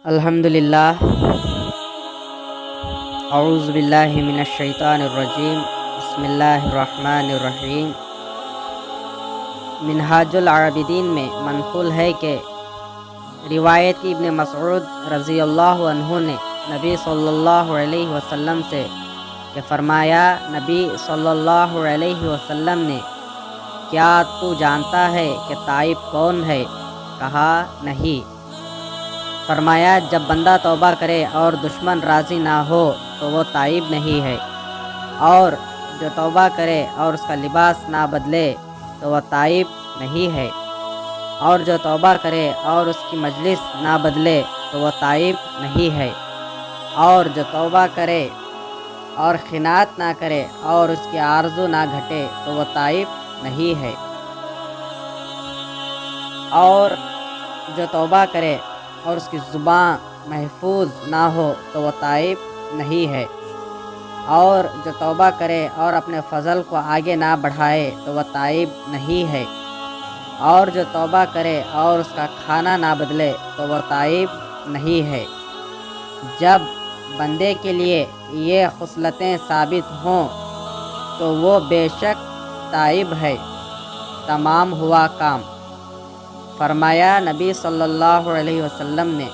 الحمدللہ، اعوذ باللہ من الشیطان الرجیم، بسم اللہ الرحمن الرحیم۔ منہاج العابدین میں منقول ہے کہ روایت کی ابن مسعود رضی اللہ عنہ نے نبی صلی اللہ علیہ وسلم سے کہ فرمایا، نبی صلی اللہ علیہ وسلم نے، کیا تو جانتا ہے کہ تائب کون ہے؟ کہا، نہیں۔ فرمایا، جب بندہ توبہ کرے اور دشمن راضی نہ ہو تو وہ تائب نہیں ہے، اور جو توبہ کرے اور اس کا لباس نہ بدلے تو وہ تائب نہیں ہے، اور جو توبہ کرے اور اس کی مجلس نہ بدلے تو وہ تائب نہیں ہے، اور جو توبہ کرے اور خیانت نہ کرے اور اس کی آرزو نہ گھٹے تو وہ تائب نہیں ہے، اور جو توبہ کرے اور اس کی زبان محفوظ نہ ہو تو وہ تائب نہیں ہے، اور جو توبہ کرے اور اپنے فضل کو آگے نہ بڑھائے تو وہ تائب نہیں ہے، اور جو توبہ کرے اور اس کا کھانا نہ بدلے تو وہ تائب نہیں ہے۔ جب بندے کے لیے یہ خصلتیں ثابت ہوں تو وہ بے شک تائب ہے۔ تمام ہوا کام۔ فرمایا نبی صلی اللہ علیہ وسلم نے،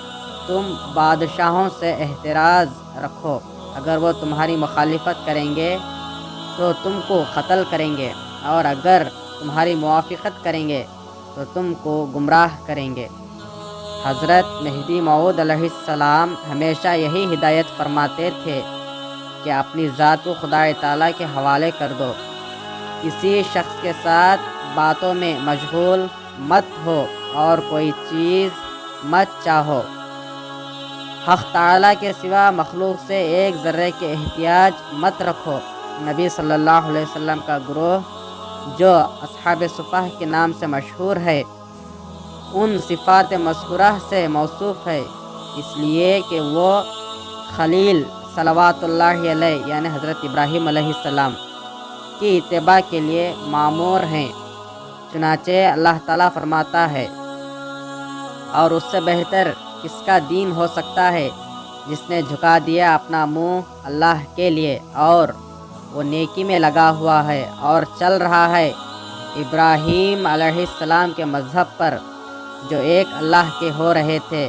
تم بادشاہوں سے احتراز رکھو، اگر وہ تمہاری مخالفت کریں گے تو تم کو قتل کریں گے، اور اگر تمہاری موافقت کریں گے تو تم کو گمراہ کریں گے۔ حضرت مہدی موعود علیہ السلام ہمیشہ یہی ہدایت فرماتے تھے کہ اپنی ذات کو خدا تعالیٰ کے حوالے کر دو، کسی شخص کے ساتھ باتوں میں مشغول مت ہو اور کوئی چیز مت چاہو، حق تعالیٰ کے سوا مخلوق سے ایک ذرے کے احتیاج مت رکھو۔ نبی صلی اللہ علیہ وسلم کا گروہ جو اصحاب صفہ کے نام سے مشہور ہے، ان صفات مذکورہ سے موصوف ہے، اس لیے کہ وہ خلیل صلوات اللہ علیہ یعنی حضرت ابراہیم علیہ السلام کی اتباع کے لیے مامور ہیں۔ چنانچہ اللہ تعالیٰ فرماتا ہے، اور اس سے بہتر کس کا دین ہو سکتا ہے جس نے جھکا دیا اپنا منہ اللہ کے لیے، اور وہ نیکی میں لگا ہوا ہے اور چل رہا ہے ابراہیم علیہ السلام کے مذہب پر، جو ایک اللہ کے ہو رہے تھے،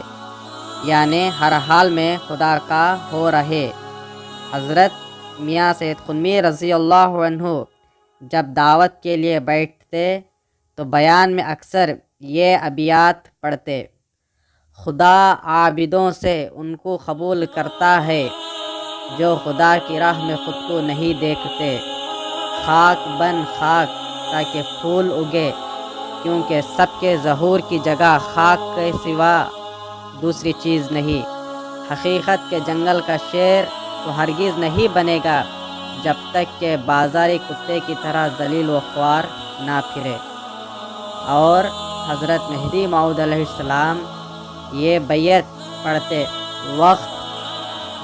یعنی ہر حال میں خدا کا ہو رہے۔ حضرت میاں سید قطب رضی اللہ عنہ جب دعوت کے لیے بیٹھتے تو بیان میں اکثر یہ ابیات پڑھتے: خدا عابدوں سے ان کو قبول کرتا ہے جو خدا کی راہ میں خود کو نہیں دیکھتے، خاک بن خاک تاکہ پھول اگے، کیونکہ سب کے ظہور کی جگہ خاک کے سوا دوسری چیز نہیں۔ حقیقت کے جنگل کا شیر تو ہرگز نہیں بنے گا جب تک کہ بازاری کتے کی طرح ذلیل و خوار نہ پھرے۔ اور حضرت مہدی موعود علیہ السلام یہ بیت پڑھتے وقت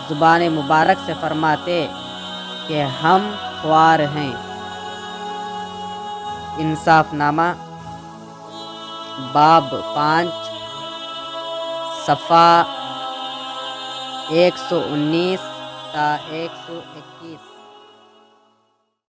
زبان مبارک سے فرماتے کہ ہم خوار ہیں۔ انصاف نامہ باب 5 صفحہ 119 تا 121۔